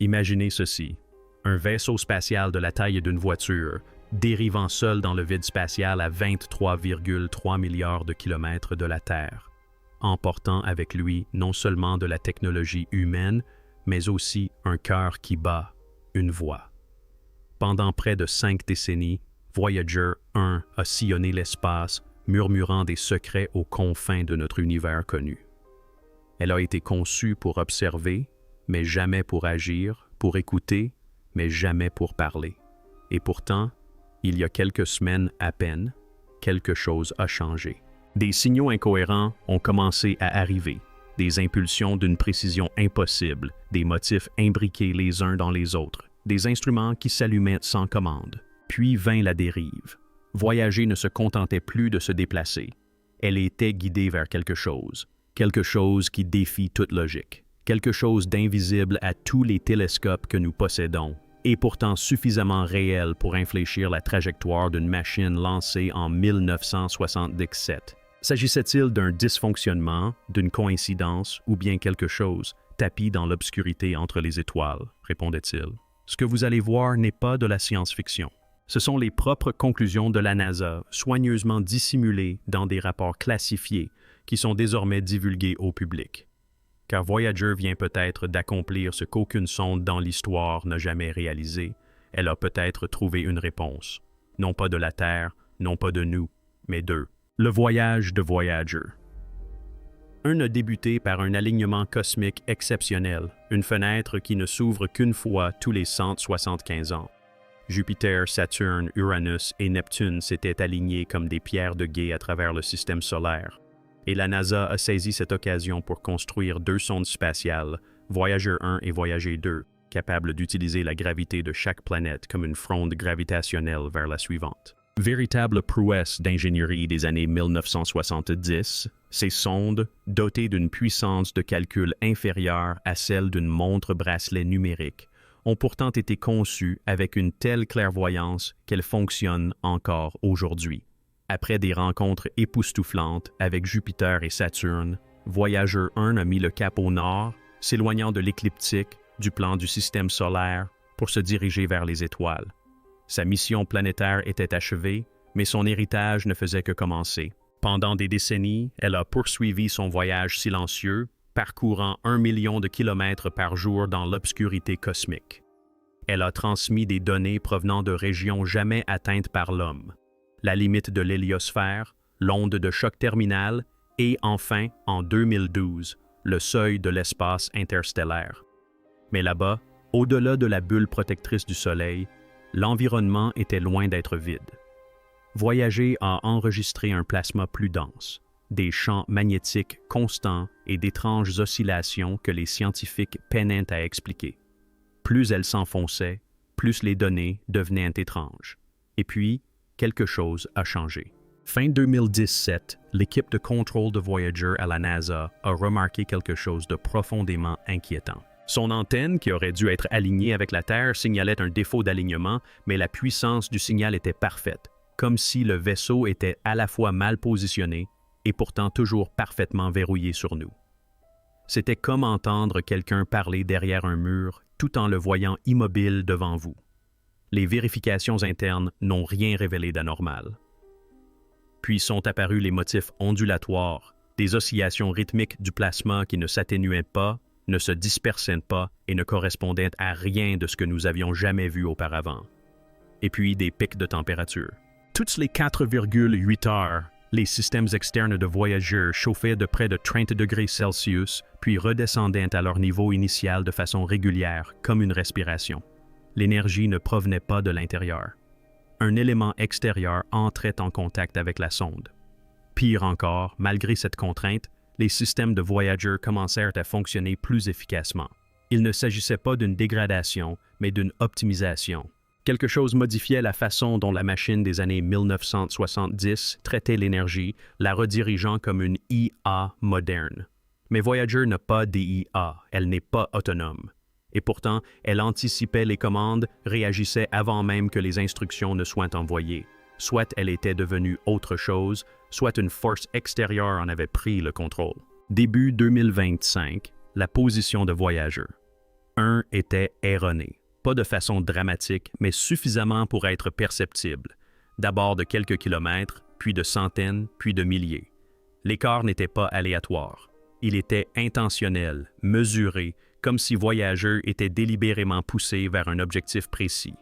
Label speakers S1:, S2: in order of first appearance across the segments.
S1: Imaginez ceci, un vaisseau spatial de la taille d'une voiture, dérivant seul dans le vide spatial à 23,3 milliards de kilomètres de la Terre, emportant avec lui non seulement de la technologie humaine, mais aussi un cœur qui bat, une voix. Pendant près de 5 décennies, Voyager 1 a sillonné l'espace, murmurant des secrets aux confins de notre univers connu. Elle a été conçue pour observer, mais jamais pour agir, pour écouter, mais jamais pour parler. Et pourtant, il y a quelques semaines à peine, quelque chose a changé. Des signaux incohérents ont commencé à arriver, des impulsions d'une précision impossible, des motifs imbriqués les uns dans les autres, des instruments qui s'allumaient sans commande. Puis vint la dérive. Voyager ne se contentait plus de se déplacer. Elle était guidée vers quelque chose qui défie toute logique, quelque chose d'invisible à tous les télescopes que nous possédons, et pourtant suffisamment réel pour infléchir la trajectoire d'une machine lancée en 1977. S'agissait-il d'un dysfonctionnement, d'une coïncidence ou bien quelque chose tapi dans l'obscurité entre les étoiles, répondait-il. Ce que vous allez voir n'est pas de la science-fiction. Ce sont les propres conclusions de la NASA, soigneusement dissimulées dans des rapports classifiés qui sont désormais divulgués au public. Car Voyager vient peut-être d'accomplir ce qu'aucune sonde dans l'histoire n'a jamais réalisé. Elle a peut-être trouvé une réponse. Non pas de la Terre, non pas de nous, mais d'eux. Le voyage de Voyager. Un a débuté par un alignement cosmique exceptionnel, une fenêtre qui ne s'ouvre qu'une fois tous les 175 ans. Jupiter, Saturne, Uranus et Neptune s'étaient alignés comme des pierres de guet à travers le système solaire. Et la NASA a saisi cette occasion pour construire 2 sondes spatiales, Voyager 1 et Voyager 2, capables d'utiliser la gravité de chaque planète comme une fronde gravitationnelle vers la suivante. Véritable prouesse d'ingénierie des années 1970, ces sondes, dotées d'une puissance de calcul inférieure à celle d'une montre-bracelet numérique, ont pourtant été conçues avec une telle clairvoyance qu'elles fonctionnent encore aujourd'hui. Après des rencontres époustouflantes avec Jupiter et Saturne, Voyager 1 a mis le cap au nord, s'éloignant de l'écliptique, du plan du système solaire, pour se diriger vers les étoiles. Sa mission planétaire était achevée, mais son héritage ne faisait que commencer. Pendant des décennies, elle a poursuivi son voyage silencieux, parcourant 1 million de kilomètres par jour dans l'obscurité cosmique. Elle a transmis des données provenant de régions jamais atteintes par l'homme, la limite de l'héliosphère, l'onde de choc terminal et enfin, en 2012, le seuil de l'espace interstellaire. Mais là-bas, au-delà de la bulle protectrice du Soleil, l'environnement était loin d'être vide. Voyager a enregistré un plasma plus dense, des champs magnétiques constants et d'étranges oscillations que les scientifiques peinaient à expliquer. Plus elle s'enfonçait, plus les données devenaient étranges. Et puis, quelque chose a changé. Fin 2017, l'équipe de contrôle de Voyager à la NASA a remarqué quelque chose de profondément inquiétant. Son antenne, qui aurait dû être alignée avec la Terre, signalait un défaut d'alignement, mais la puissance du signal était parfaite, comme si le vaisseau était à la fois mal positionné et pourtant toujours parfaitement verrouillé sur nous. C'était comme entendre quelqu'un parler derrière un mur tout en le voyant immobile devant vous. Les vérifications internes n'ont rien révélé d'anormal. Puis sont apparus les motifs ondulatoires, des oscillations rythmiques du plasma qui ne s'atténuaient pas, ne se dispersaient pas et ne correspondaient à rien de ce que nous avions jamais vu auparavant. Et puis des pics de température. Toutes les 4,8 heures, les systèmes externes de Voyager chauffaient de près de 30 degrés Celsius, puis redescendaient à leur niveau initial de façon régulière, comme une respiration. L'énergie ne provenait pas de l'intérieur. Un élément extérieur entrait en contact avec la sonde. Pire encore, malgré cette contrainte, les systèmes de Voyager commencèrent à fonctionner plus efficacement. Il ne s'agissait pas d'une dégradation, mais d'une optimisation. Quelque chose modifiait la façon dont la machine des années 1970 traitait l'énergie, la redirigeant comme une IA moderne. Mais Voyager n'a pas d'IA, elle n'est pas autonome. Et pourtant, elle anticipait les commandes, réagissait avant même que les instructions ne soient envoyées. Soit elle était devenue autre chose, soit une force extérieure en avait pris le contrôle. Début 2025, la position de Voyager. Un était erroné, pas de façon dramatique, mais suffisamment pour être perceptible, d'abord de quelques kilomètres, puis de centaines, puis de milliers. L'écart n'était pas aléatoire. Il était intentionnel, mesuré, comme si Voyager était délibérément poussé vers un objectif précis.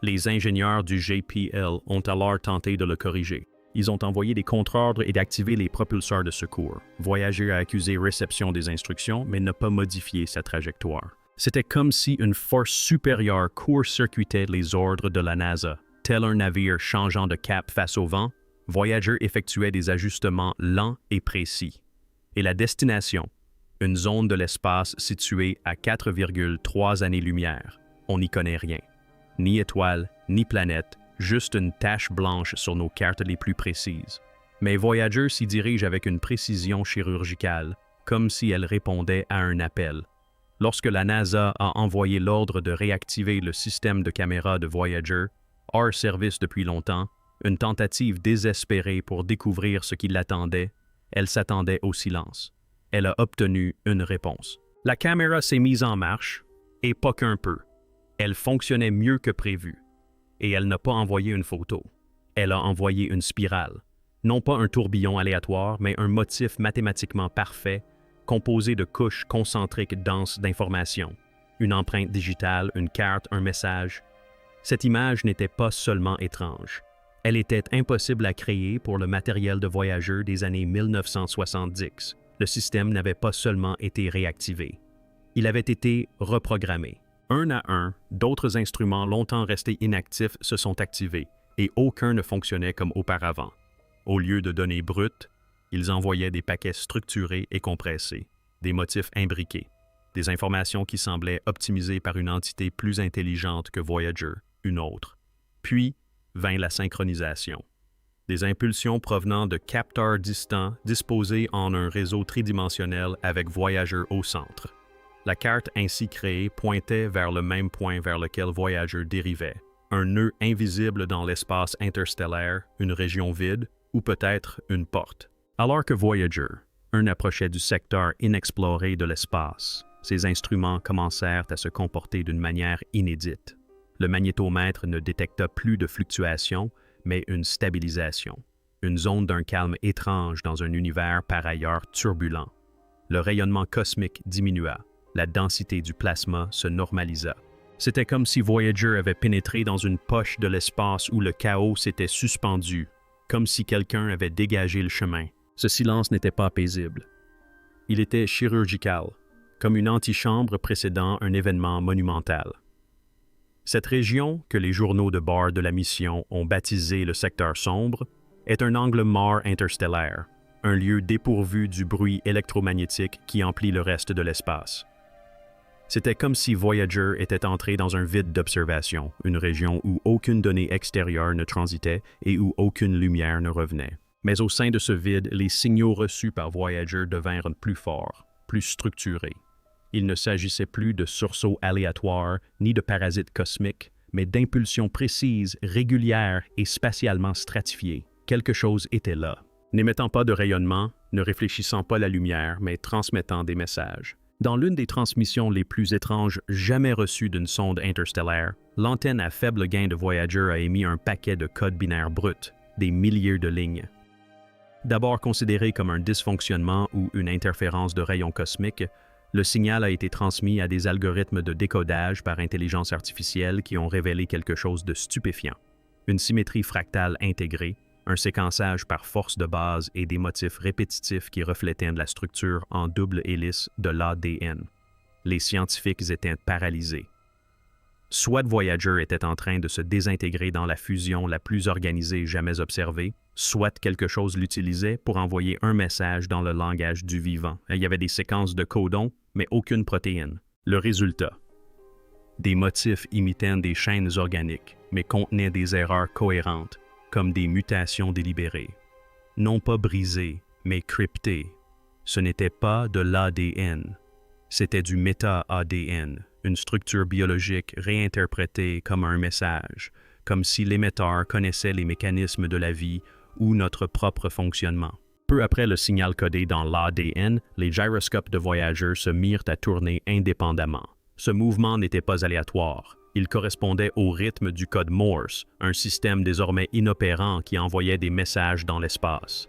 S1: Les ingénieurs du JPL ont alors tenté de le corriger. Ils ont envoyé des contre-ordres et d'activer les propulseurs de secours. Voyager a accusé réception des instructions, mais n'a pas modifié sa trajectoire. C'était comme si une force supérieure court-circuitait les ordres de la NASA. Tel un navire changeant de cap face au vent, Voyager effectuait des ajustements lents et précis. Et la destination, une zone de l'espace située à 4,3 années-lumière. On n'y connaît rien. Ni étoile, ni planète, juste une tache blanche sur nos cartes les plus précises. Mais Voyager s'y dirige avec une précision chirurgicale, comme si elle répondait à un appel. Lorsque la NASA a envoyé l'ordre de réactiver le système de caméra de Voyager, hors service depuis longtemps, une tentative désespérée pour découvrir ce qui l'attendait, elle s'attendait au silence. Elle a obtenu une réponse. La caméra s'est mise en marche, et pas qu'un peu. Elle fonctionnait mieux que prévu. Et elle n'a pas envoyé une photo. Elle a envoyé une spirale. Non pas un tourbillon aléatoire, mais un motif mathématiquement parfait, composé de couches concentriques denses d'informations. Une empreinte digitale, une carte, un message. Cette image n'était pas seulement étrange. Elle était impossible à créer pour le matériel de Voyager des années 1970. Le système n'avait pas seulement été réactivé. Il avait été reprogrammé. Un à un, d'autres instruments longtemps restés inactifs se sont activés, et aucun ne fonctionnait comme auparavant. Au lieu de données brutes, ils envoyaient des paquets structurés et compressés, des motifs imbriqués, des informations qui semblaient optimisées par une entité plus intelligente que Voyager, une autre. Puis vint la synchronisation. Des impulsions provenant de capteurs distants disposés en un réseau tridimensionnel avec Voyager au centre. La carte ainsi créée pointait vers le même point vers lequel Voyager dérivait, un nœud invisible dans l'espace interstellaire, une région vide ou peut-être une porte. Alors que Voyager, approchait du secteur inexploré de l'espace, ses instruments commencèrent à se comporter d'une manière inédite. Le magnétomètre ne détecta plus de fluctuations, mais une stabilisation, une zone d'un calme étrange dans un univers par ailleurs turbulent. Le rayonnement cosmique diminua, la densité du plasma se normalisa. C'était comme si Voyager avait pénétré dans une poche de l'espace où le chaos s'était suspendu, comme si quelqu'un avait dégagé le chemin. Ce silence n'était pas paisible. Il était chirurgical, comme une antichambre précédant un événement monumental. Cette région, que les journaux de bord de la mission ont baptisé le secteur sombre, est un angle mort interstellaire, un lieu dépourvu du bruit électromagnétique qui emplit le reste de l'espace. C'était comme si Voyager était entré dans un vide d'observation, une région où aucune donnée extérieure ne transitait et où aucune lumière ne revenait. Mais au sein de ce vide, les signaux reçus par Voyager devinrent plus forts, plus structurés. Il ne s'agissait plus de sursauts aléatoires ni de parasites cosmiques, mais d'impulsions précises, régulières et spatialement stratifiées. Quelque chose était là, n'émettant pas de rayonnement, ne réfléchissant pas la lumière, mais transmettant des messages. Dans l'une des transmissions les plus étranges jamais reçues d'une sonde interstellaire, l'antenne à faible gain de Voyager a émis un paquet de codes binaires bruts, des milliers de lignes. D'abord considéré comme un dysfonctionnement ou une interférence de rayons cosmiques, le signal a été transmis à des algorithmes de décodage par intelligence artificielle qui ont révélé quelque chose de stupéfiant. Une symétrie fractale intégrée, un séquençage par force de base et des motifs répétitifs qui reflétaient la structure en double hélice de l'ADN. Les scientifiques étaient paralysés. Soit Voyager était en train de se désintégrer dans la fusion la plus organisée jamais observée, soit quelque chose l'utilisait pour envoyer un message dans le langage du vivant. Il y avait des séquences de codons, mais aucune protéine. Le résultat: des motifs imitaient des chaînes organiques, mais contenaient des erreurs cohérentes, comme des mutations délibérées. Non pas brisées, mais cryptées. Ce n'était pas de l'ADN, c'était du méta-ADN, une structure biologique réinterprétée comme un message, comme si l'émetteur connaissait les mécanismes de la vie ou notre propre fonctionnement. Peu après le signal codé dans l'ADN, les gyroscopes de Voyager se mirent à tourner indépendamment. Ce mouvement n'était pas aléatoire. Il correspondait au rythme du code Morse, un système désormais inopérant qui envoyait des messages dans l'espace.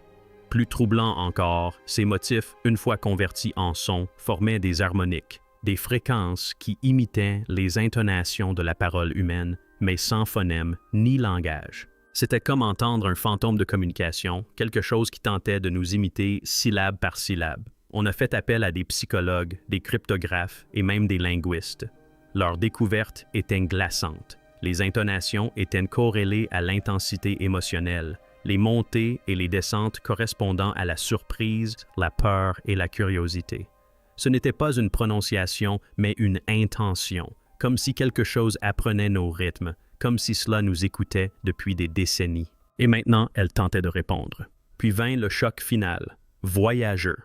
S1: Plus troublant encore, ces motifs, une fois convertis en son, formaient des harmoniques, des fréquences qui imitaient les intonations de la parole humaine, mais sans phonème ni langage. C'était comme entendre un fantôme de communication, quelque chose qui tentait de nous imiter syllabe par syllabe. On a fait appel à des psychologues, des cryptographes et même des linguistes. Leur découverte était glaçante. Les intonations étaient corrélées à l'intensité émotionnelle, les montées et les descentes correspondant à la surprise, la peur et la curiosité. Ce n'était pas une prononciation, mais une intention, comme si quelque chose apprenait nos rythmes, comme si cela nous écoutait depuis des décennies. Et maintenant, elle tentait de répondre. Puis vint le choc final. Voyageur.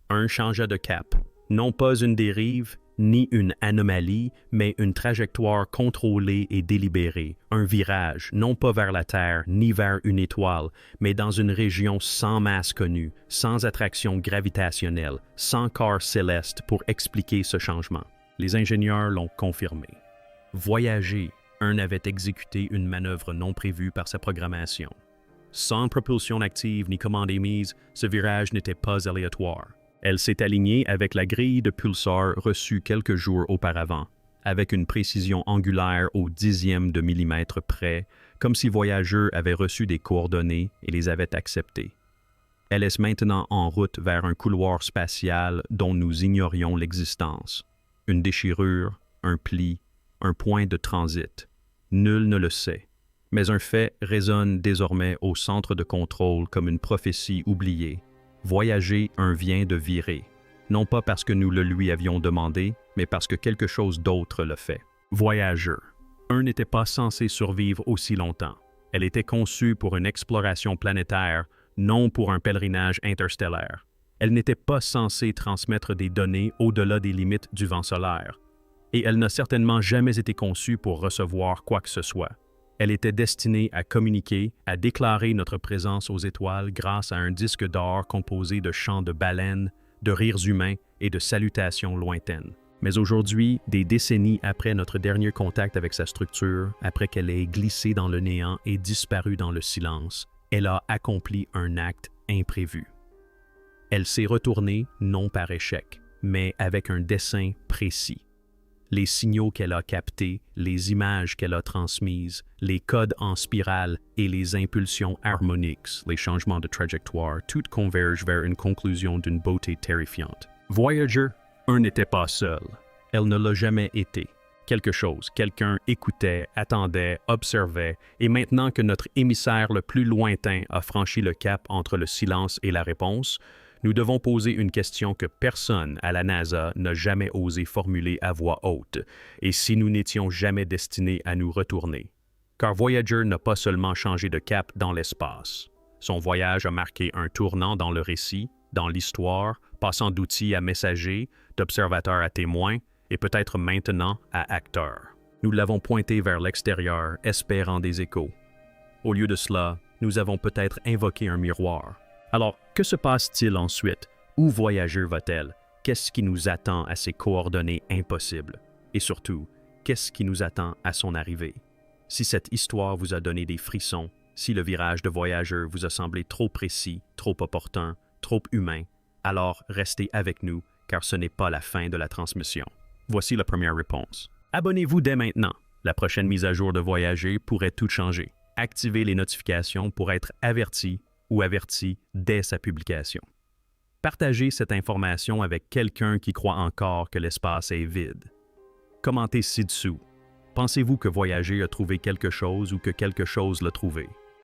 S1: Un changea de cap. Non pas une dérive, ni une anomalie, mais une trajectoire contrôlée et délibérée. Un virage, non pas vers la Terre, ni vers une étoile, mais dans une région sans masse connue, sans attraction gravitationnelle, sans corps céleste pour expliquer ce changement. Les ingénieurs l'ont confirmé. Voyager. Un avait exécuté une manœuvre non prévue par sa programmation. Sans propulsion active ni commande émise, ce virage n'était pas aléatoire. Elle s'est alignée avec la grille de pulsar reçue quelques jours auparavant, avec une précision angulaire au dixième de millimètre près, comme si Voyager avait reçu des coordonnées et les avait acceptées. Elle est maintenant en route vers un couloir spatial dont nous ignorions l'existence. Une déchirure, un pli, un point de transit. Nul ne le sait. Mais un fait résonne désormais au centre de contrôle comme une prophétie oubliée. Voyager un vient de virer, non pas parce que nous le lui avions demandé, mais parce que quelque chose d'autre le fait. Voyager. Un n'était pas censé survivre aussi longtemps. Elle était conçue pour une exploration planétaire, non pour un pèlerinage interstellaire. Elle n'était pas censée transmettre des données au-delà des limites du vent solaire. Et elle n'a certainement jamais été conçue pour recevoir quoi que ce soit. Elle était destinée à communiquer, à déclarer notre présence aux étoiles grâce à un disque d'or composé de chants de baleines, de rires humains et de salutations lointaines. Mais aujourd'hui, des décennies après notre dernier contact avec sa structure, après qu'elle ait glissé dans le néant et disparu dans le silence, elle a accompli un acte imprévu. Elle s'est retournée non par échec, mais avec un dessein précis. Les signaux qu'elle a captés, les images qu'elle a transmises, les codes en spirale et les impulsions harmoniques, les changements de trajectoire, tout convergent vers une conclusion d'une beauté terrifiante. Voyager, n'était pas seul. Elle ne l'a jamais été. Quelque chose, quelqu'un écoutait, attendait, observait, et maintenant que notre émissaire le plus lointain a franchi le cap entre le silence et la réponse, nous devons poser une question que personne à la NASA n'a jamais osé formuler à voix haute, et si nous n'étions jamais destinés à nous retourner. Car Voyager n'a pas seulement changé de cap dans l'espace. Son voyage a marqué un tournant dans le récit, dans l'histoire, passant d'outil à messager, d'observateur à témoin, et peut-être maintenant à acteur. Nous l'avons pointé vers l'extérieur, espérant des échos. Au lieu de cela, nous avons peut-être invoqué un miroir. Alors, que se passe-t-il ensuite? Où Voyager va-t-elle? Qu'est-ce qui nous attend à ces coordonnées impossibles? Et surtout, qu'est-ce qui nous attend à son arrivée? Si cette histoire vous a donné des frissons, si le virage de Voyager vous a semblé trop précis, trop opportun, trop humain, alors restez avec nous, car ce n'est pas la fin de la transmission. Voici la première réponse. Abonnez-vous dès maintenant. La prochaine mise à jour de Voyager pourrait tout changer. Activez les notifications pour être averti ou averti dès sa publication. Partagez cette information avec quelqu'un qui croit encore que l'espace est vide. Commentez ci-dessous. Pensez-vous que Voyager a trouvé quelque chose ou que quelque chose l'a trouvé?